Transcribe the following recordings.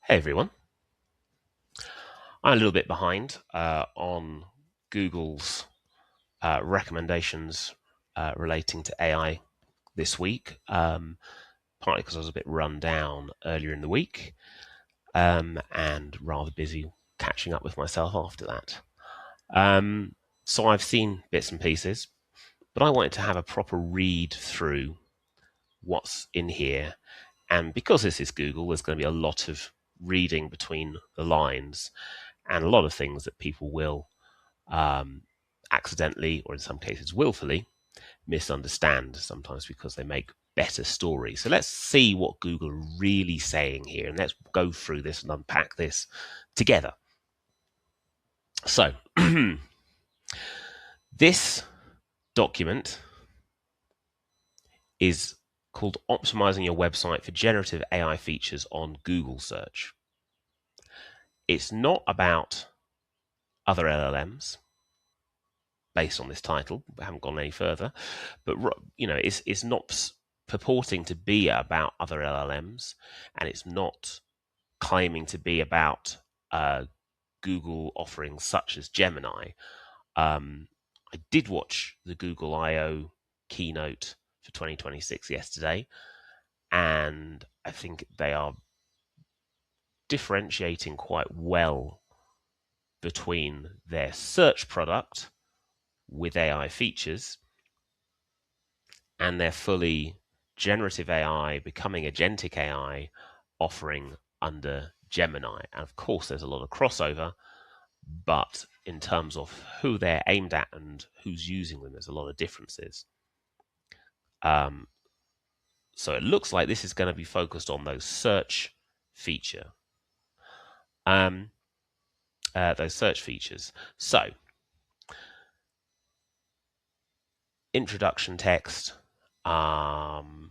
Hey everyone, I'm a little bit behind on Google's recommendations relating to AI this week, partly because I was a bit run down earlier in the week and rather busy catching up with myself after that. So I've seen bits and pieces, but I wanted to have a proper read through what's in here. And because this is Google, there's going to be a lot of reading between the lines and a lot of things that people will accidentally, or in some cases willfully, misunderstand, sometimes because they make better stories. So let's see what Google are really saying here, and let's go through this and unpack this together. So this document is called Optimizing Your Website for Generative AI Features on Google Search. It's not about other LLMs based on this title. We haven't gone any further, but it's not purporting to be about other LLMs, and it's not claiming to be about Google offerings such as Gemini. I did watch the Google I/O keynote for 2026 yesterday, and I think they are differentiating quite well between their search product with AI features and their fully generative AI, becoming agentic AI offering under Gemini. And of course, there's a lot of crossover, but in terms of who they're aimed at and who's using them, there's a lot of differences. So it looks like this is going to be focused on those search features. So introduction text, kind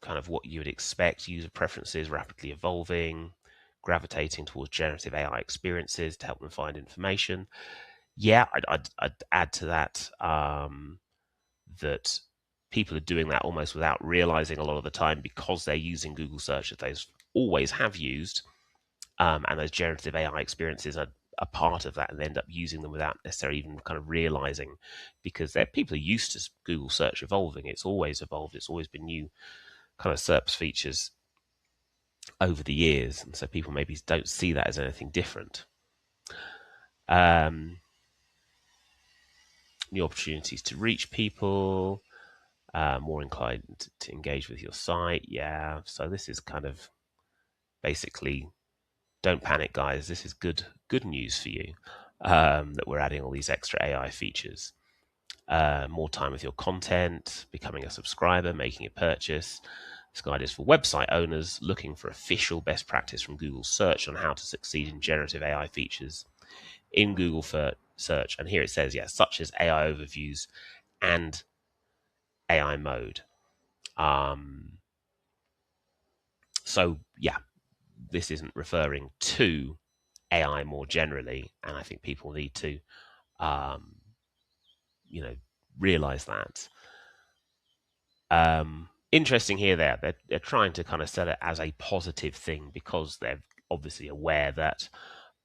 of what you would expect, user preferences rapidly evolving, gravitating towards generative AI experiences to help them find information. Yeah, I'd add to that that people are doing that almost without realizing a lot of the time, because they're using Google search that they always have used, and those generative AI experiences are a part of that, and they end up using them without necessarily even kind of realizing, because people are used to Google search evolving. It's always evolved. It's always been new kind of SERPs features over the years, and so people maybe don't see that as anything different. New opportunities to reach people, more inclined to engage with your site. Yeah, so this is kind of basically, don't panic, guys. This is good news for you, that we're adding all these extra AI features. More time with your content, becoming a subscriber, making a purchase. This guide is for website owners looking for official best practice from Google search on how to succeed in generative AI features in Google search. And here it says, such as AI overviews and AI mode. So this isn't referring to AI more generally, and I think people need to, realize that. Interesting here, they're trying to kind of sell it as a positive thing, because they're obviously aware that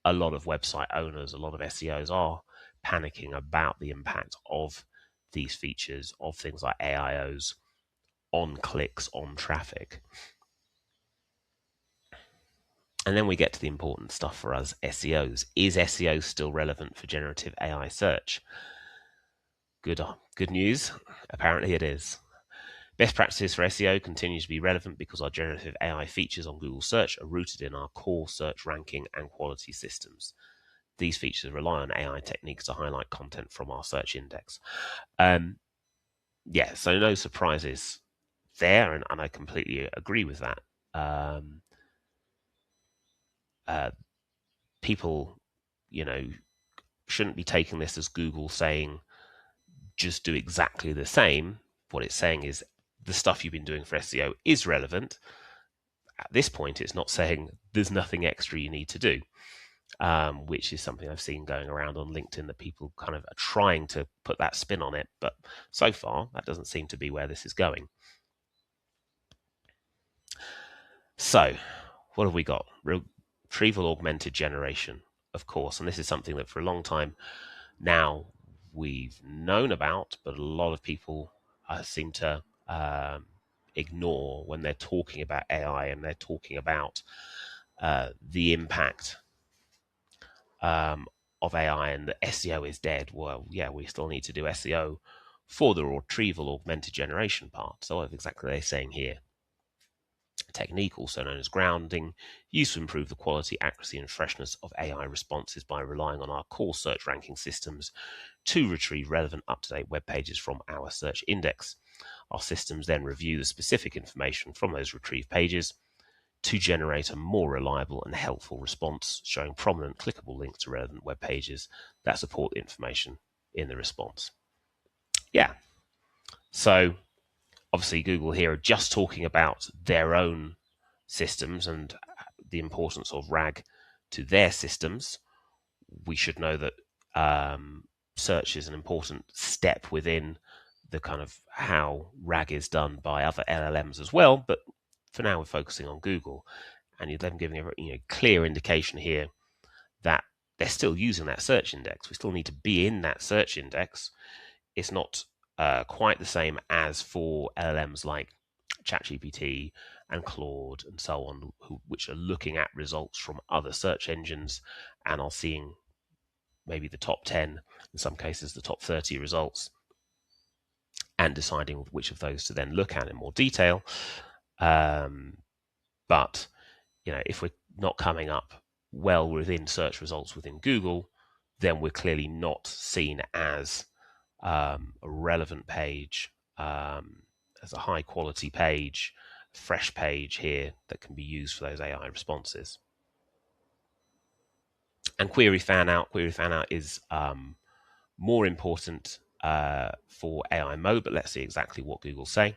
a lot of website owners, a lot of SEOs are panicking about the impact of these features, of things like AIOs on clicks, on traffic. And then we get to the important stuff for us SEOs. Is SEO still relevant for generative AI search? Good news. Apparently it is. Best practices for SEO continue to be relevant because our generative AI features on Google search are rooted in our core search ranking and quality systems. These features rely on AI techniques to highlight content from our search index. So no surprises there, and I completely agree with that. People, shouldn't be taking this as Google saying just do exactly the same. What it's saying is the stuff you've been doing for SEO is relevant. At this point, it's not saying there's nothing extra you need to do, which is something I've seen going around on LinkedIn, that people kind of are trying to put that spin on it. But so far, that doesn't seem to be where this is going. So what have we got? Retrieval augmented generation, of course, and this is something that for a long time now we've known about, but a lot of people seem to ignore when they're talking about AI and they're talking about the impact of AI and that SEO is dead. Well, yeah, we still need to do SEO for the retrieval augmented generation part. So what exactly they're saying here? A technique also known as grounding, used to improve the quality, accuracy, and freshness of AI responses by relying on our core search ranking systems to retrieve relevant, up-to-date web pages from our search index. Our systems then review the specific information from those retrieved pages to generate a more reliable and helpful response, showing prominent clickable links to relevant web pages that support the information in the response. Yeah. So obviously Google here are just talking about their own systems and the importance of RAG to their systems. We should know that search is an important step within the kind of how RAG is done by other LLMs as well. But for now, we're focusing on Google, and you're then giving a clear indication here that they're still using that search index. We still need to be in that search index. It's not quite the same as for LLMs like ChatGPT and Claude and so on, which are looking at results from other search engines and are seeing maybe the top 10, in some cases the top 30 results, and deciding which of those to then look at in more detail. But if we're not coming up well within search results within Google, then we're clearly not seen as a relevant page, as a high quality page, fresh page here that can be used for those AI responses. And query fan out is more important for AI mode, but let's see exactly what Google say.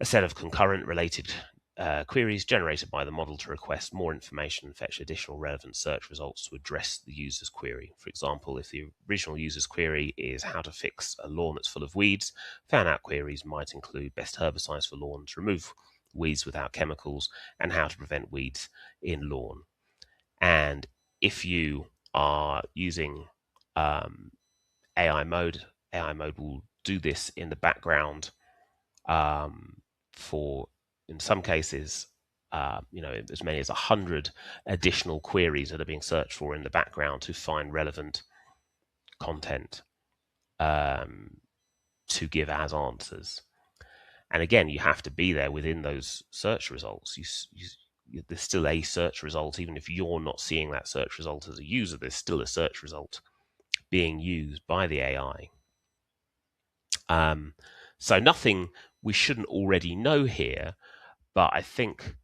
A set of concurrent related queries generated by the model to request more information and fetch additional relevant search results to address the user's query. For example, if the original user's query is how to fix a lawn that's full of weeds, fan-out queries might include best herbicides for lawns, remove weeds without chemicals, and how to prevent weeds in lawn. And if you are using AI mode will do this in the background for, in some cases, as many as 100 additional queries that are being searched for in the background to find relevant content to give as answers. And again, you have to be there within those search results. There's still a search result, even if you're not seeing that search result as a user. There's still a search result being used by the AI. So nothing we shouldn't already know here, but I think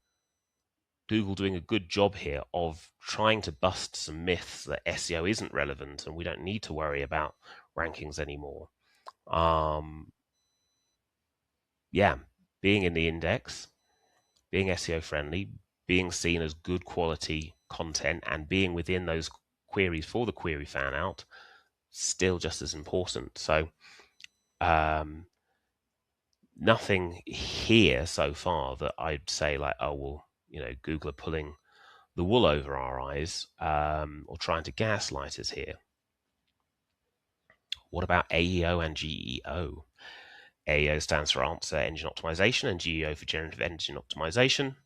Google doing a good job here of trying to bust some myths that SEO isn't relevant and we don't need to worry about rankings anymore. Being in the index, being SEO friendly, being seen as good quality content, and being within those queries for the query fan out, still just as important. So nothing here so far that I'd say like, oh, well, Google are pulling the wool over our eyes or trying to gaslight us here. What about AEO and GEO? AEO stands for Answer Engine Optimization and GEO for Generative Engine Optimization.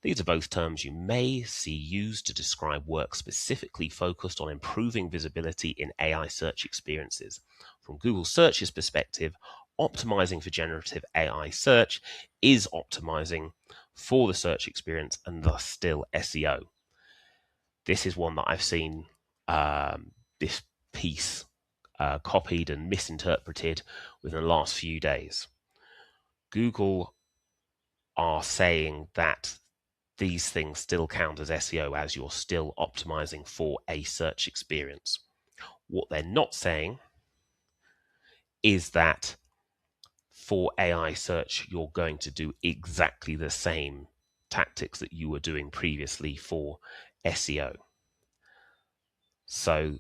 These are both terms you may see used to describe work specifically focused on improving visibility in AI search experiences. From Google Search's perspective, optimizing for generative AI search is optimizing for the search experience and thus still SEO. This is one that I've seen this piece copied and misinterpreted within the last few days. Google are saying that these things still count as SEO as you're still optimizing for a search experience. What they're not saying is that for AI search, you're going to do exactly the same tactics that you were doing previously for SEO. So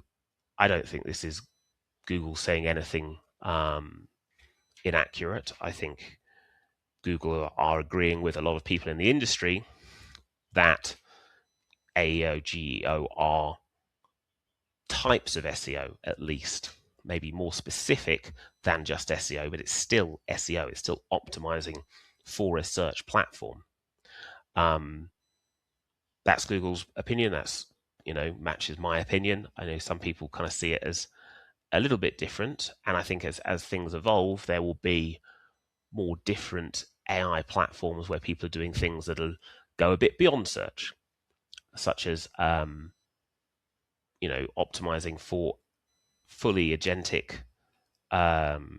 I don't think this is Google saying anything inaccurate. I think Google are agreeing with a lot of people in the industry that AEO, GEO are types of SEO, at least, maybe more specific than just SEO, but it's still SEO. It's still optimizing for a search platform. That's Google's opinion. That's, matches my opinion. I know some people kind of see it as a little bit different. And I think as things evolve, there will be more different AI platforms where people are doing things that'll go a bit beyond search, such as, optimizing for fully agentic AI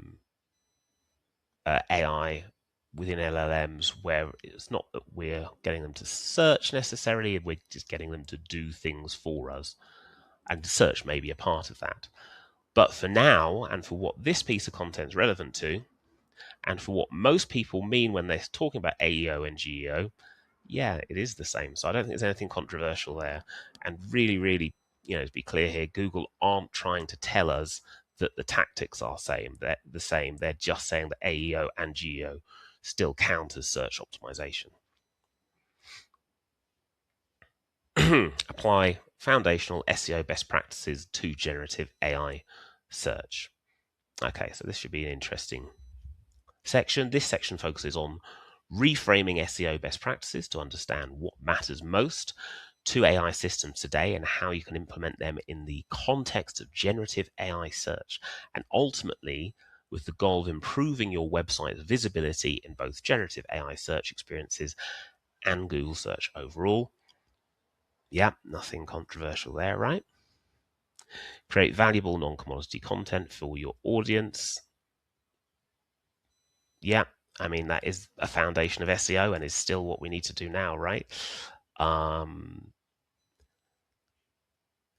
within LLMs, where it's not that we're getting them to search necessarily, we're just getting them to do things for us. And search may be a part of that. But for now, and for what this piece of content is relevant to, and for what most people mean when they're talking about AEO and GEO, yeah, it is the same. So I don't think there's anything controversial there. And really, really, to be clear here, Google aren't trying to tell us that the tactics are the same. They're just saying that AEO and GEO still count as search optimization. Apply foundational SEO best practices to generative AI search. Okay, so this should be an interesting section. This section focuses on reframing SEO best practices to understand what matters most to AI systems today and how you can implement them in the context of generative AI search, and ultimately with the goal of improving your website's visibility in both generative AI search experiences and Google search overall. Yeah, nothing controversial there, right? Create valuable non-commodity content for your audience. Yeah, I mean, that is a foundation of SEO and is still what we need to do now, right?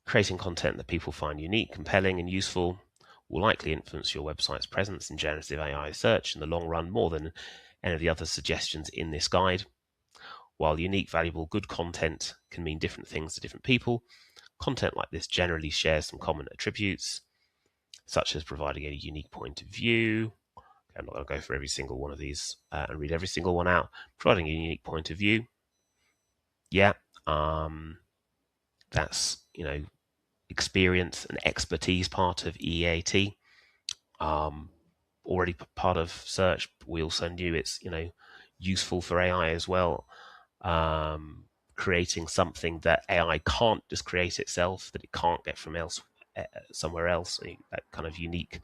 Creating content that people find unique, compelling, and useful will likely influence your website's presence in generative AI search in the long run more than any of the other suggestions in this guide. While unique, valuable, good content can mean different things to different people, content like this generally shares some common attributes, such as providing a unique point of view. Okay, I'm not going to go for every single one of these and read every single one out. Providing a unique point of view. Yeah, that's, experience and expertise part of EAT. Already part of search. We also knew it's, useful for AI as well. Creating something that AI can't just create itself, that it can't get from somewhere else, that kind of unique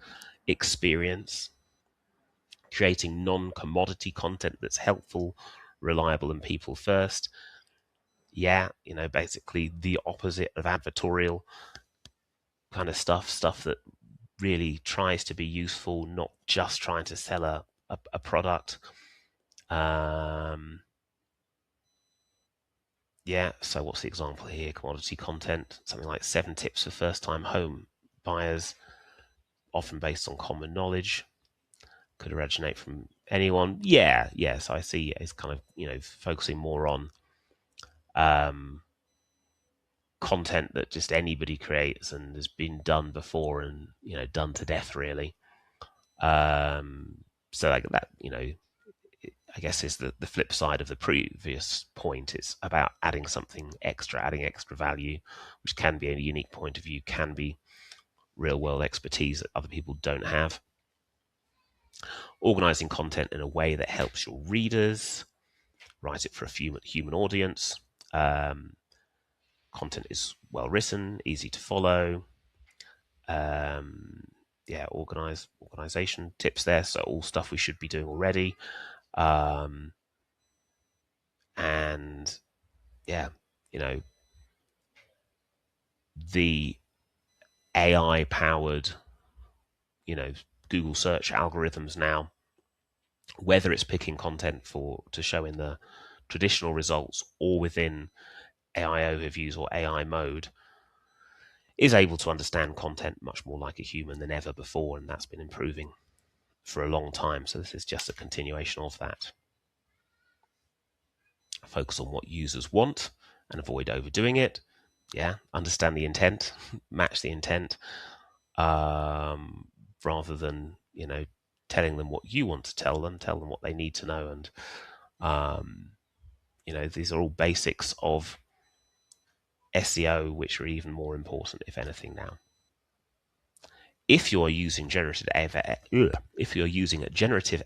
experience. Creating non-commodity content that's helpful, reliable, and people first. Yeah, basically the opposite of advertorial kind of stuff that really tries to be useful, not just trying to sell a product. Yeah, so what's the example here? Commodity content, something like 7 tips for first-time home buyers, often based on common knowledge. Could originate from anyone. Yeah, so I see it's kind of, focusing more on content that just anybody creates and has been done before and, done to death, really. So like that, I guess is the flip side of the previous point. It's about adding something extra, adding extra value, which can be a unique point of view, can be real world expertise that other people don't have. Organizing content in a way that helps your readers, write it for a human audience. Content is well written, easy to follow. Organization tips there. So all stuff we should be doing already. And yeah, the AI powered, Google search algorithms now, whether it's picking content to show in the traditional results or within AI overviews or AI mode, is able to understand content much more like a human than ever before, and that's been improving for a long time. So this is just a continuation of that. Focus on what users want and avoid overdoing it. Yeah, understand the intent, match the intent, rather than, telling them what you want to tell them what they need to know, and these are all basics of SEO, which are even more important, if anything, now. If you're using generative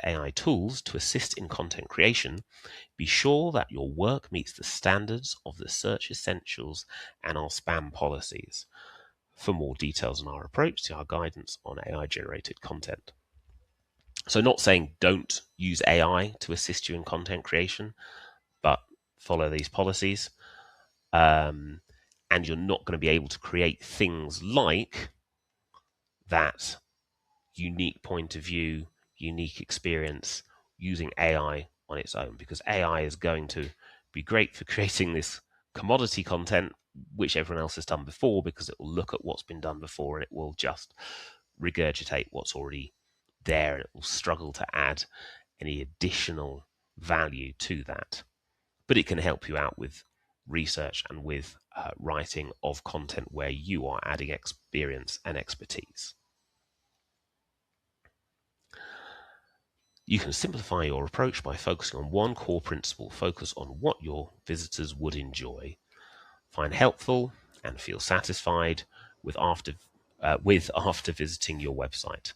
AI tools to assist in content creation, be sure that your work meets the standards of the Search Essentials and our spam policies. For more details on our approach, see our guidance on AI-generated content. So not saying don't use AI to assist you in content creation, but follow these policies. And you're not going to be able to create things like that unique point of view, unique experience using AI on its own, because AI is going to be great for creating this commodity content, which everyone else has done before, because it will look at what's been done before and it will just regurgitate what's already there, and it will struggle to add any additional value to that. But it can help you out with research and with writing of content where you are adding experience and expertise. You can simplify your approach by focusing on one core principle. Focus on what your visitors would enjoy, find helpful, and feel satisfied with after visiting your website.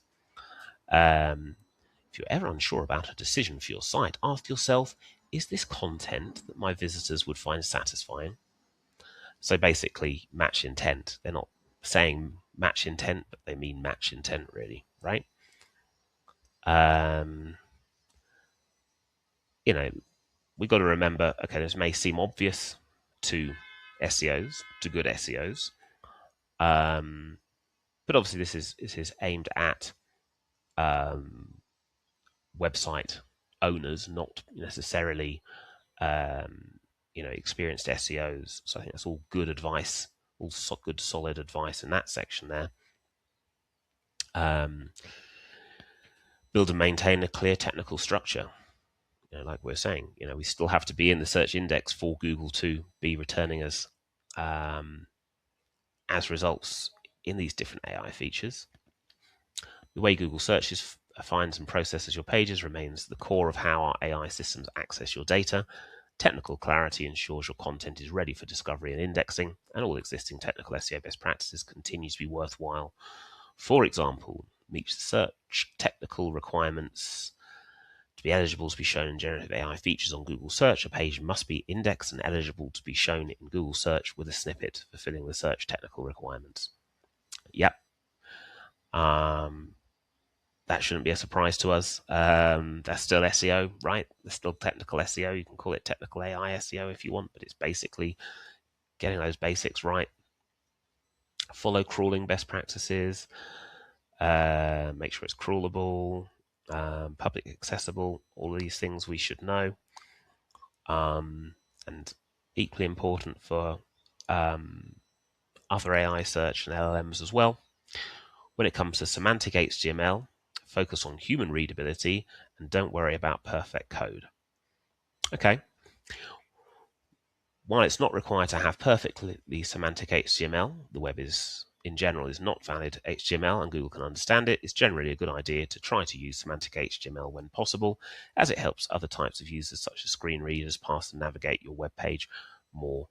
If you're ever unsure about a decision for your site, ask yourself, is this content that my visitors would find satisfying? So basically, match intent. They're not saying match intent, but they mean match intent, really, right? We've got to remember, okay, this may seem obvious to SEOs, to good SEOs, but obviously this is aimed at website owners, not necessarily experienced SEOs. So I think that's all good advice, all good solid advice in that section there. Build and maintain a clear technical structure. Like we're saying, we still have to be in the search index for Google to be returning us as results in these different AI features. The way Google searches, finds and processes your pages remains the core of how our AI systems access your data. Technical clarity ensures your content is ready for discovery and indexing, and all existing technical SEO best practices continue to be worthwhile. For example, meets the search technical requirements. To be eligible to be shown in generative AI features on Google Search, a page must be indexed and eligible to be shown in Google Search with a snippet fulfilling the search technical requirements. Yep. That shouldn't be a surprise to us. That's still SEO, right? There's still technical SEO. You can call it technical AI SEO if you want, but it's basically getting those basics right. Follow crawling best practices. Make sure it's crawlable, public accessible. All of these things we should know. And equally important for other AI search and LLMs as well. When it comes to semantic HTML, focus on human readability and don't worry about perfect code. Okay. While it's not required to have perfectly semantic HTML, the web in general is not valid HTML and Google can understand it, it's generally a good idea to try to use semantic HTML when possible, as it helps other types of users such as screen readers pass and navigate your web page more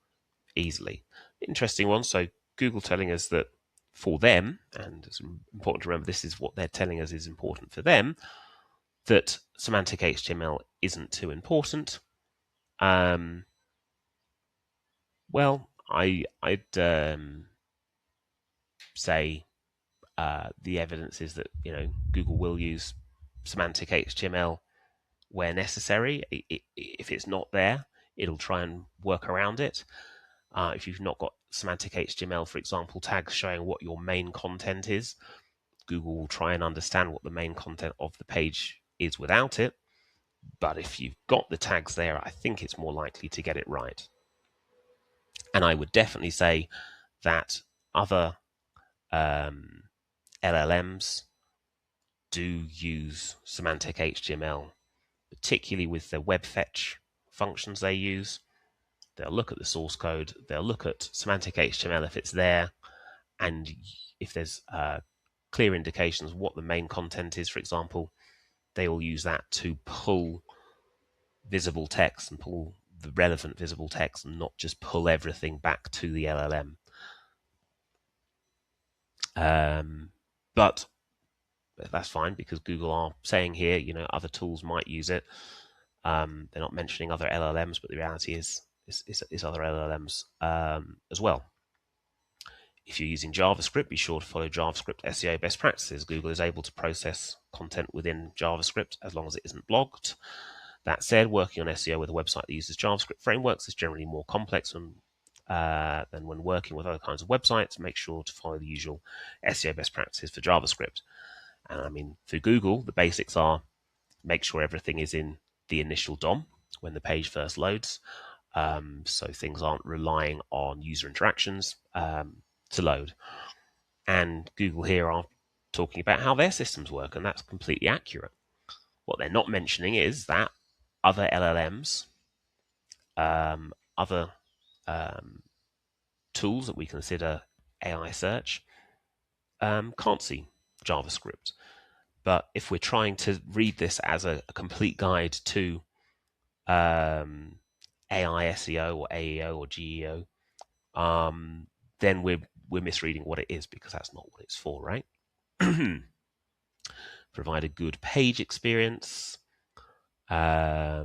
easily. Interesting one. So Google telling us that for them, and it's important to remember this is what they're telling us is important for them, that semantic HTML isn't too important. Well, I'd say the evidence is that Google will use semantic HTML where necessary. If it's not there, it'll try and work around it. If you've not got semantic HTML, for example, tags showing what your main content is, Google will try and understand what the main content of the page is without it. But if you've got the tags there, I think it's more likely to get it right. And I would definitely say that other LLMs do use semantic HTML, particularly with the web fetch functions they use. They'll look at the source code, they'll look at semantic HTML if it's there, and if there's clear indications what the main content is, for example, they will use that to pull visible text and pull the relevant visible text and not just pull everything back to the LLM. But that's fine, because Google are saying here, other tools might use it. They're not mentioning other LLMs, but the reality is other LLMs as well. If you're using JavaScript, be sure to follow JavaScript SEO best practices. Google is able to process content within JavaScript as long as it isn't blocked. That said, working on SEO with a website that uses JavaScript frameworks is generally more complex than when working with other kinds of websites. Make sure to follow the usual SEO best practices for JavaScript. And I mean, for Google, the basics are make sure everything is in the initial DOM when the page first loads, so things aren't relying on user interactions to load. And Google here are talking about how their systems work, and that's completely accurate. What they're not mentioning is that other LLMs, other tools that we consider AI search, can't see JavaScript. But if we're trying to read this as a complete guide to AI SEO or AEO or GEO, then we're misreading what it is, because that's not what it's for, right? Provide a good page experience. Yeah,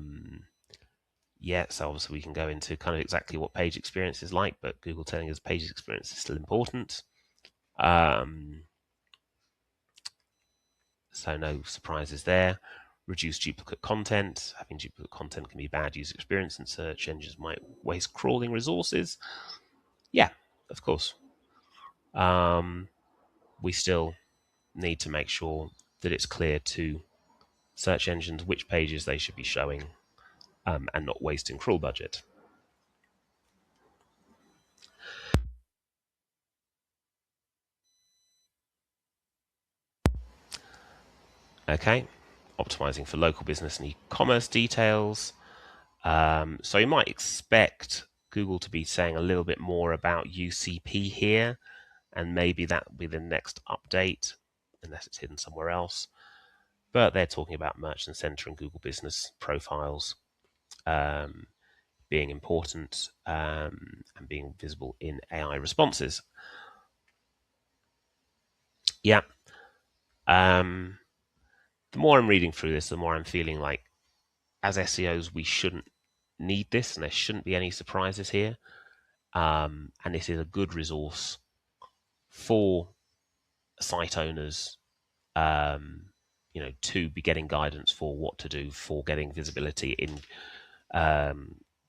so obviously we can go into kind of exactly what page experience is like, but Google telling us page experience is still important. So no surprises there. Reduce duplicate content. Having duplicate content can be bad user experience, and search engines might waste crawling resources. Yeah, of course. We still need to make sure that it's clear to search engines which pages they should be showing, and not wasting crawl budget. Okay, optimizing for local business and e-commerce details. So you might expect Google to be saying a little bit more about UCP here, and maybe that will be the next update, unless it's hidden somewhere else. But they're talking about Merchant Center and Google Business Profiles being important, and being visible in AI responses. Yeah. The more I'm reading through this, the more I'm feeling like, as SEOs, we shouldn't need this, and there shouldn't be any surprises here. And this is a good resource for site owners, to be getting guidance for what to do for getting visibility in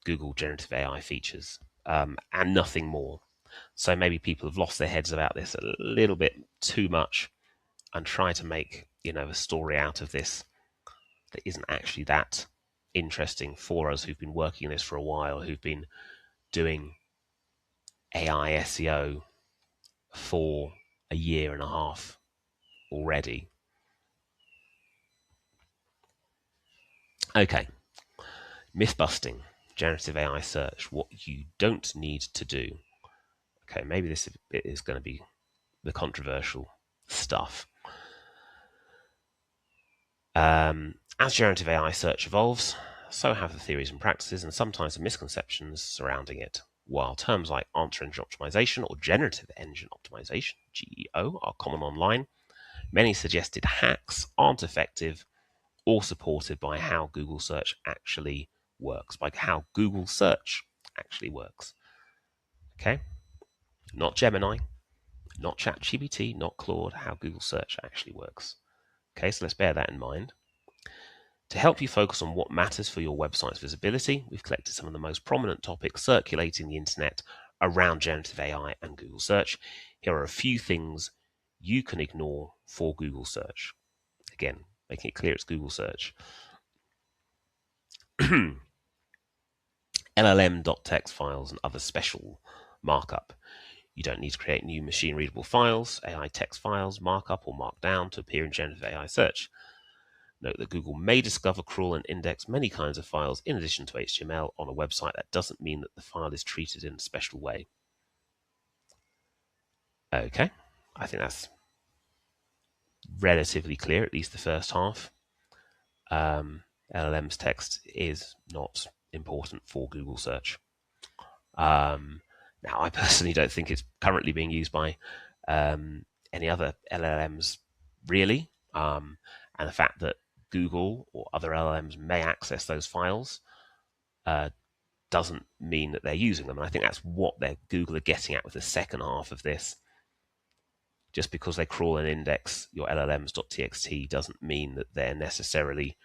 Google Generative AI features, and nothing more. So maybe people have lost their heads about this a little bit too much, and try to make a story out of this that isn't actually that interesting for us who've been working this for a while, who've been doing AI SEO for a year and a half already. Okay, myth busting, generative AI search, what you don't need to do. Okay, maybe this is going to be the controversial stuff. As generative AI search evolves, so have the theories and practices, and sometimes the misconceptions surrounding it. While terms like answer engine optimization or generative engine optimization, GEO, are common online, many suggested hacks aren't effective or supported by how Google search actually works, Okay? Not Gemini, not ChatGPT, not Claude, how Google search actually works. Okay, so let's bear that in mind. To help you focus on what matters for your website's visibility, we've collected some of the most prominent topics circulating the internet around generative AI and Google search. Here are a few things you can ignore for Google search. Again, making it clear it's Google search. LLM.txt files and other special markup. You don't need to create new machine-readable files, AI text files, markup, or markdown to appear in generative AI search. Note that Google may discover, crawl, and index many kinds of files in addition to HTML on a website. That doesn't mean that the file is treated in a special way. Okay, I think that's relatively clear, at least the first half. LLM's text is not important for Google search. Now, I personally don't think it's currently being used by any other LLMs, really. And the fact that Google or other LLMs may access those files doesn't mean that they're using them. And I think that's what Google are getting at with the second half of this. Just because they crawl and index your LLMs.txt doesn't mean that they're necessarily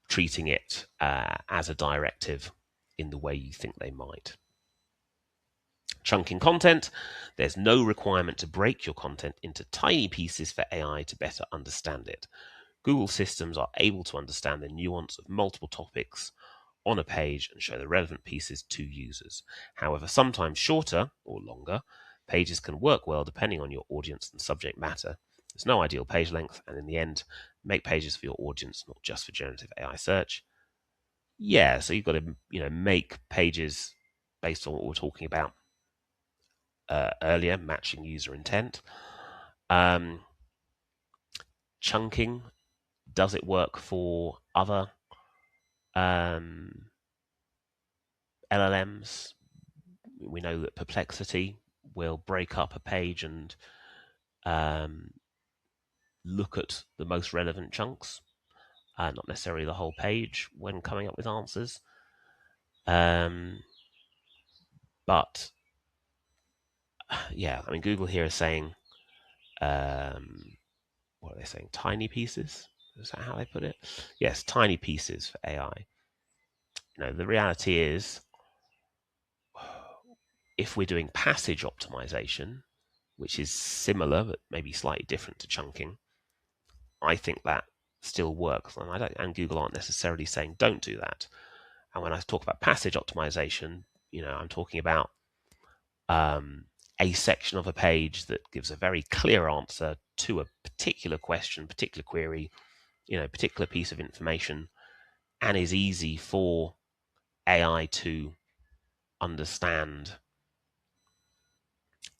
treating it as a directive in the way you think they might. Chunking content. There's no requirement to break your content into tiny pieces for AI to better understand it. Google systems are able to understand the nuance of multiple topics on a page and show the relevant pieces to users. However, sometimes shorter or longer pages can work well depending on your audience and subject matter. There's no ideal page length, and in the end, make pages for your audience, not just for generative AI search. Yeah, so you've got to make pages based on what we're talking about earlier, matching user intent. Chunking, does it work for other LLMs? We know that Perplexity will break up a page and look at the most relevant chunks, not necessarily the whole page when coming up with answers. But yeah, I mean, Google here is saying, what are they saying? Tiny pieces? Is that how they put it? Yes, tiny pieces for AI. The reality is, if we're doing passage optimization, which is similar but maybe slightly different to chunking, I think that still works. And Google aren't necessarily saying don't do that. And when I talk about passage optimization, I'm talking about a section of a page that gives a very clear answer to a particular question, particular query, particular piece of information, and is easy for AI to understand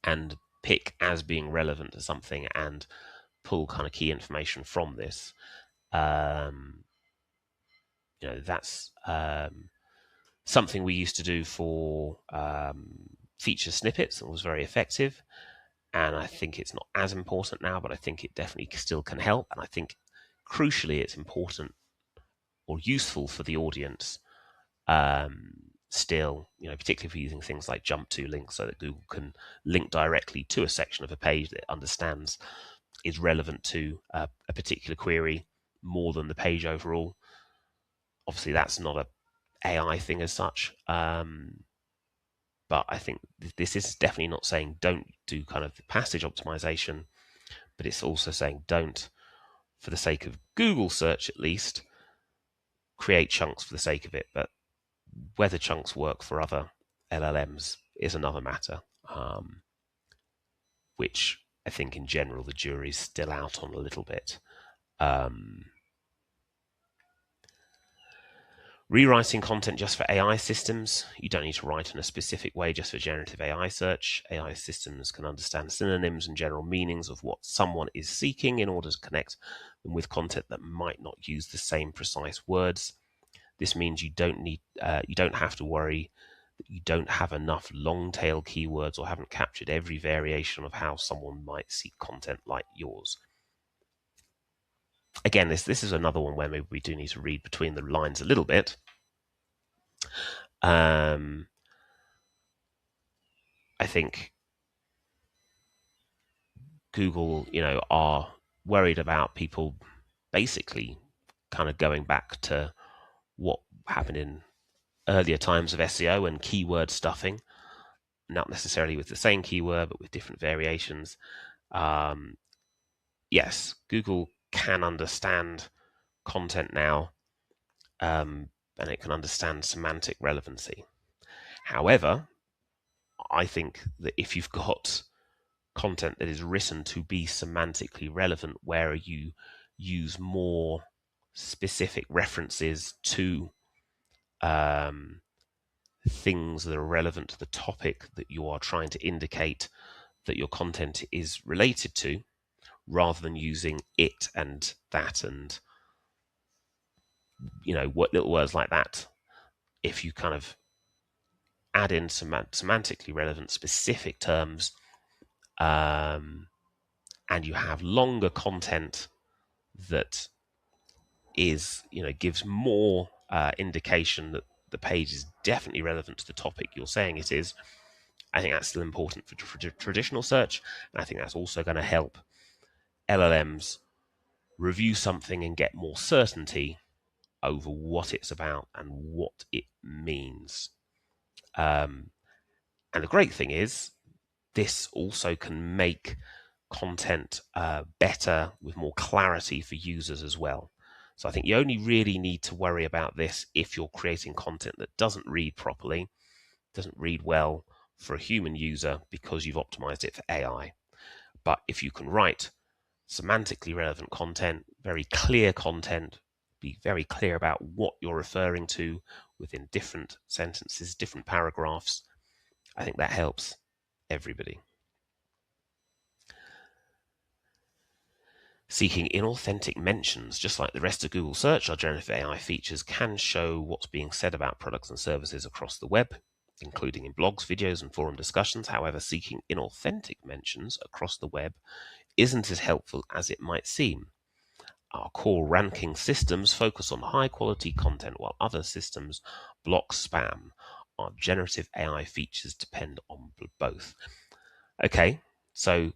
and pick as being relevant to something and pull kind of key information from this. That's something we used to do for feature snippets and was very effective. And I think it's not as important now, but I think it definitely still can help. And I think crucially, it's important or useful for the audience still, particularly for using things like jump to links so that Google can link directly to a section of a page that it understands is relevant to a particular query more than the page overall. Obviously, that's not a AI thing as such. But I think this is definitely not saying don't do kind of the passage optimization, but it's also saying don't, for the sake of Google search at least, create chunks for the sake of it. But whether chunks work for other LLMs is another matter, which I think in general the jury's still out on a little bit. Rewriting content just for AI systems. You don't need to write in a specific way just for generative AI search. AI systems can understand synonyms and general meanings of what someone is seeking in order to connect them with content that might not use the same precise words. This means you don't have to worry that you don't have enough long tail keywords or haven't captured every variation of how someone might seek content like yours. Again, this is another one where maybe we do need to read between the lines a little bit. I think Google, are worried about people basically kind of going back to what happened in earlier times of SEO and keyword stuffing, not necessarily with the same keyword, but with different variations. Yes, Google can understand content now, and it can understand semantic relevancy. However, I think that if you've got content that is written to be semantically relevant, where you use more specific references to things that are relevant to the topic that you are trying to indicate that your content is related to, rather than using it and that and what little words like that, if you kind of add in some semantically relevant specific terms, and you have longer content that is, gives more indication that the page is definitely relevant to the topic you're saying it is, I think that's still important for traditional search. And I think that's also going to help LLMs review something and get more certainty over what it's about and what it means. And the great thing is, this also can make content better with more clarity for users as well. So I think you only really need to worry about this if you're creating content that doesn't read properly, doesn't read well for a human user because you've optimized it for AI. But if you can write semantically relevant content, very clear content, be very clear about what you're referring to within different sentences, different paragraphs, I think that helps everybody. Seeking inauthentic mentions, just like the rest of Google search, our generative AI features can show what's being said about products and services across the web, including in blogs, videos, and forum discussions. However, seeking inauthentic mentions across the web isn't as helpful as it might seem. Our core ranking systems focus on high-quality content, while other systems block spam. Our generative AI features depend on both. Okay, so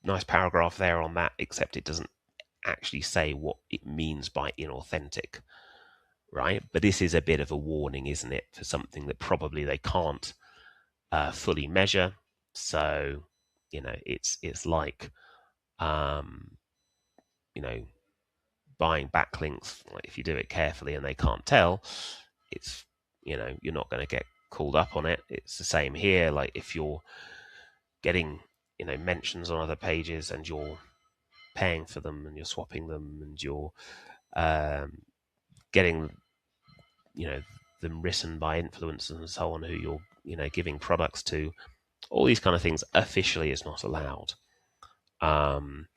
nice paragraph there on that, except it doesn't actually say what it means by inauthentic, right? But this is a bit of a warning, isn't it, for something that probably they can't fully measure. So, it's like, buying backlinks. Like, if you do it carefully and they can't tell, it's, you're not going to get called up on it. It's the same here. Like, if you're getting, mentions on other pages and you're paying for them and you're swapping them and you're getting, them written by influencers and so on who you're, giving products to, all these kind of things officially is not allowed. And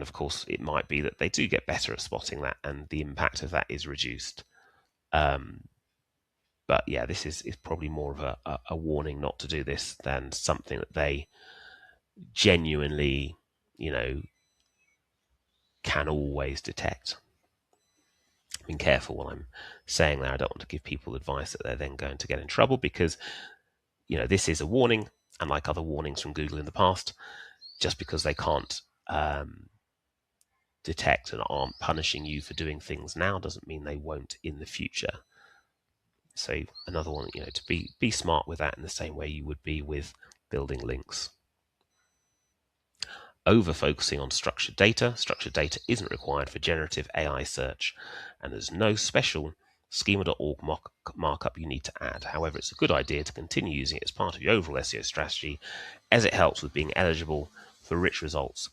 of course, it might be that they do get better at spotting that and the impact of that is reduced. But yeah, this is probably more of a warning not to do this than something that they genuinely, can always detect. Being careful what I'm saying there. I don't want to give people advice that they're then going to get in trouble, because, this is a warning, and like other warnings from Google in the past, just because they can't detect and aren't punishing you for doing things now doesn't mean they won't in the future. So another one, to be smart with that in the same way you would be with building links. Over focusing on structured data. Structured data isn't required for generative AI search, and there's no special schema.org markup you need to add. However, it's a good idea to continue using it as part of your overall SEO strategy, as it helps with being eligible for rich results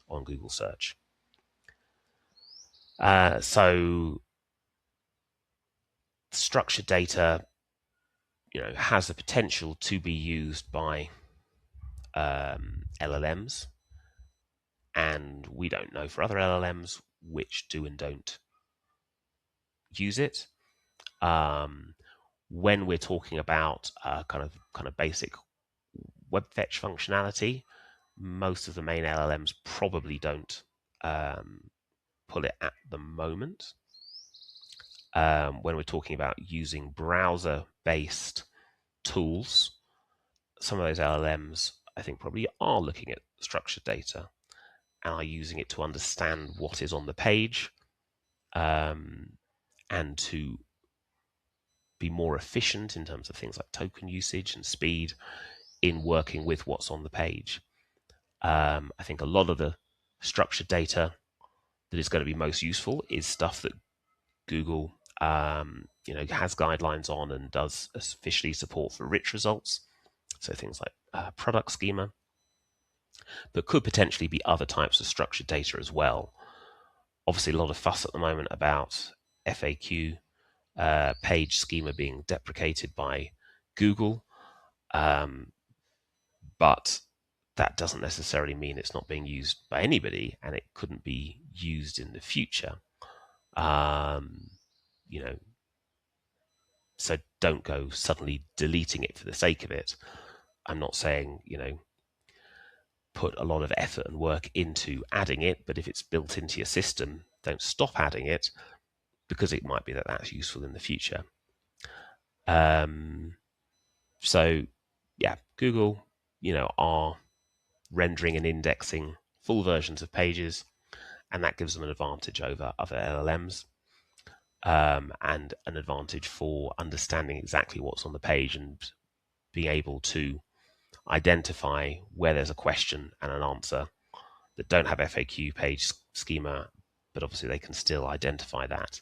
on Google search. So structured data, has the potential to be used by LLMs, and we don't know for other LLMs which do and don't use it. When we're talking about kind of basic web fetch functionality, most of the main LLMs probably don't pull it at the moment. When we're talking about using browser-based tools, some of those LLMs, I think, probably are looking at structured data and are using it to understand what is on the page, and to be more efficient in terms of things like token usage and speed in working with what's on the page. I think a lot of the structured data that is going to be most useful is stuff that Google has guidelines on and does officially support for rich results. So things like product schema, but could potentially be other types of structured data as well. Obviously, a lot of fuss at the moment about FAQ page schema being deprecated by Google, but that doesn't necessarily mean it's not being used by anybody, and it couldn't be used in the future. You know, so don't go suddenly deleting it for the sake of it. I'm not saying, put a lot of effort and work into adding it, but if it's built into your system, don't stop adding it, because it might be that that's useful in the future. So yeah, Google, are rendering and indexing full versions of pages, and that gives them an advantage over other LLMs, and an advantage for understanding exactly what's on the page and being able to identify where there's a question and an answer that don't have FAQ page schema, but obviously they can still identify that.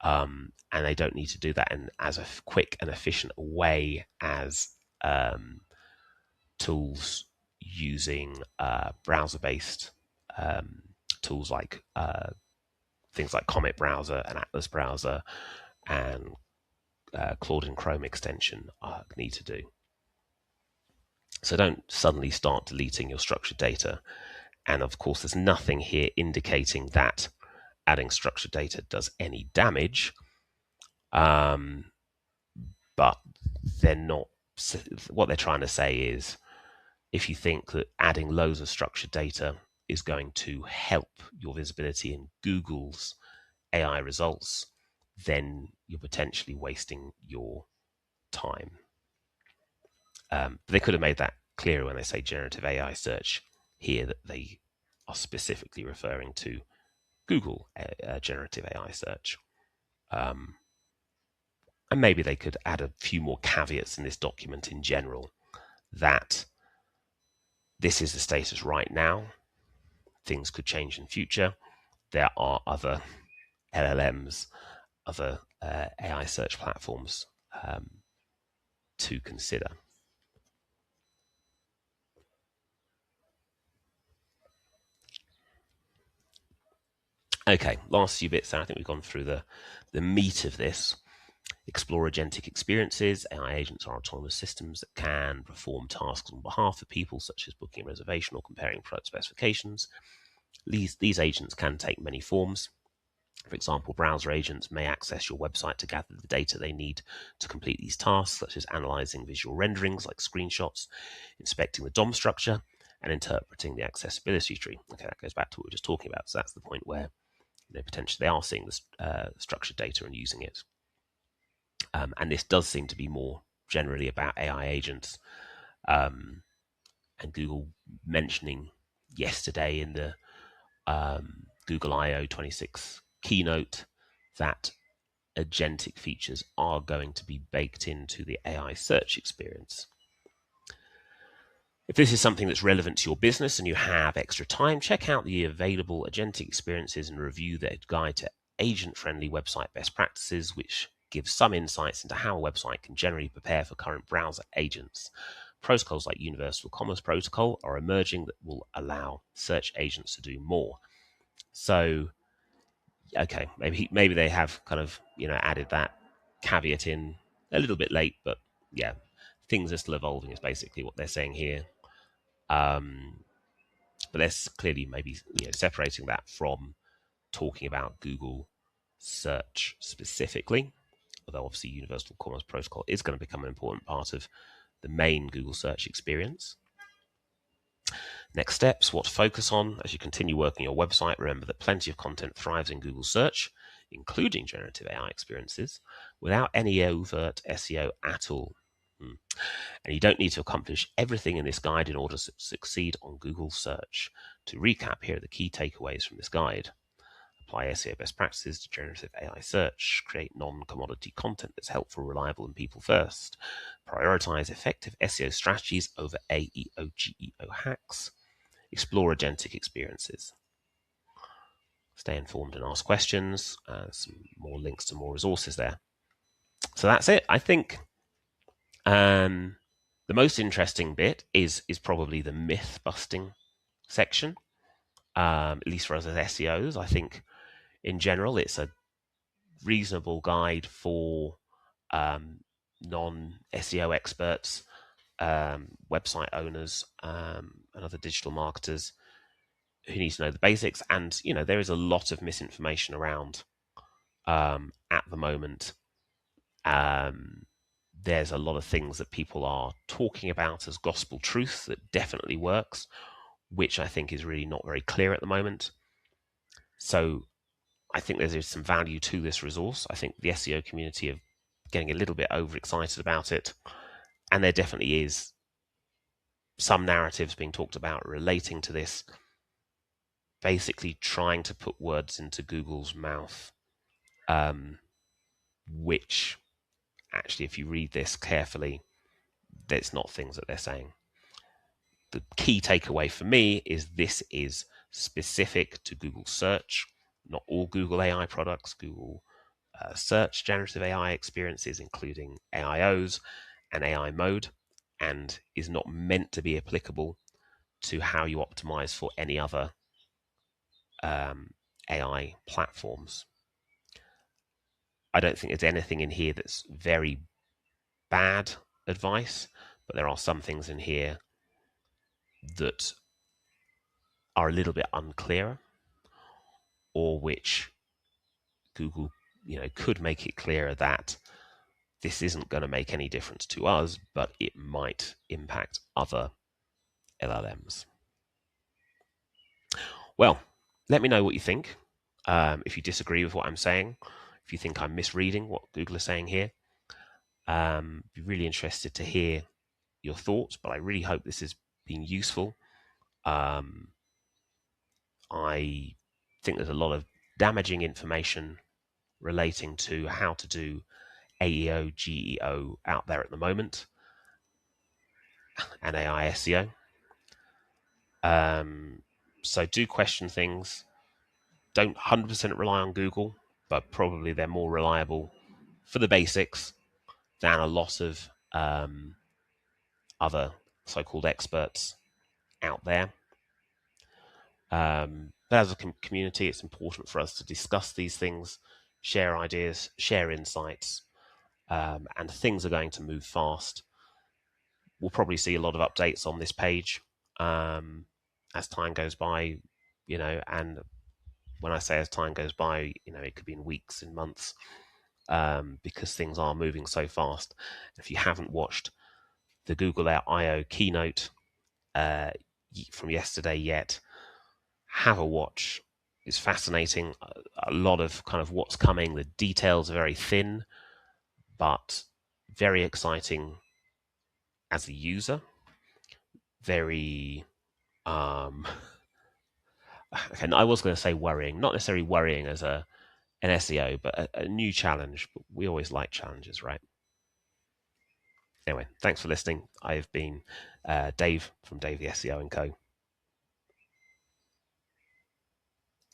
And they don't need to do that in as a quick and efficient way as tools using browser-based tools like things like Comet browser and Atlas browser and Claude and Chrome extension need to do. So don't suddenly start deleting your structured data. And of course, there's nothing here indicating that adding structured data does any damage. But they're not. What they're trying to say is, if you think that adding loads of structured data is going to help your visibility in Google's AI results, then you're potentially wasting your time. But they could have made that clearer when they say generative AI search here, that they are specifically referring to Google generative AI search. And maybe they could add a few more caveats in this document in general, that this is the status right now. Things could change in future. There are other LLMs, other AI search platforms to consider. Okay, last few bits there. I think we've gone through the meat of this. Explore agentic experiences. AI agents are autonomous systems that can perform tasks on behalf of people, such as booking a reservation or comparing product specifications. These agents can take many forms. For example, browser agents may access your website to gather the data they need to complete these tasks, such as analyzing visual renderings like screenshots, inspecting the DOM structure, and interpreting the accessibility tree. Okay, that goes back to what we were just talking about. So that's the point where potentially they are seeing the structured data and using it. And this does seem to be more generally about AI agents. And Google mentioning yesterday in the Google I/O 26 keynote that agentic features are going to be baked into the AI search experience. If this is something that's relevant to your business and you have extra time, check out the available agentic experiences and review their guide to agent-friendly website best practices, which gives some insights into how a website can generally prepare for current browser agents. Protocols like Universal Commerce Protocol are emerging that will allow search agents to do more. So, okay, maybe they have kind of added that caveat in a little bit late, but yeah, things are still evolving is basically what they're saying here. But they're clearly maybe separating that from talking about Google search specifically, although obviously Universal Commerce Protocol is going to become an important part of the main Google search experience. Next steps, what to focus on as you continue working your website. Remember that plenty of content thrives in Google search, including generative AI experiences, without any overt SEO at all. And you don't need to accomplish everything in this guide in order to succeed on Google search. To recap, here are the key takeaways from this guide. Apply SEO best practices to generative AI search. Create non-commodity content that's helpful, reliable, and people first. Prioritize effective SEO strategies over AEO, GEO hacks. Explore agentic experiences. Stay informed and ask questions. Some more links to more resources there. So that's it. I think the most interesting bit is probably the myth busting section, at least for us as SEOs. I think in general it's a reasonable guide for non-SEO experts, website owners, and other digital marketers who need to know the basics. And there is a lot of misinformation around at the moment. There's a lot of things that people are talking about as gospel truth that definitely works, which I think is really not very clear at the moment. So I think there's some value to this resource. I think the SEO community are getting a little bit overexcited about it, and there definitely is some narratives being talked about relating to this, basically trying to put words into Google's mouth, which actually, if you read this carefully, that's not things that they're saying. The key takeaway for me is this is specific to Google search, not all Google AI products. Google search generative AI experiences, including AIOs and AI mode, and is not meant to be applicable to how you optimize for any other AI platforms. I don't think there's anything in here that's very bad advice, but there are some things in here that are a little bit unclear, or which Google, could make it clearer that this isn't going to make any difference to us, but it might impact other LLMs. Well, let me know what you think. If you disagree with what I'm saying, if you think I'm misreading what Google is saying here, be really interested to hear your thoughts, but I really hope this has been useful. I think there's a lot of damaging information relating to how to do AEO, GEO out there at the moment, and AI SEO. So do question things. Don't 100% rely on Google, but probably they're more reliable for the basics than a lot of other so-called experts out there. But as a community, it's important for us to discuss these things, share ideas, share insights, and things are going to move fast. We'll probably see a lot of updates on this page as time goes by, and when I say as time goes by, it could be in weeks, in months, because things are moving so fast. If you haven't watched the Google I/O keynote from yesterday yet, have a watch. It's fascinating. A lot of kind of what's coming. The details are very thin, but very exciting as a user. Very okay, I was going to say worrying, not necessarily worrying as an SEO, but a new challenge. But we always like challenges, right? Anyway, thanks for listening. I've been Dave from Dave the SEO & Co.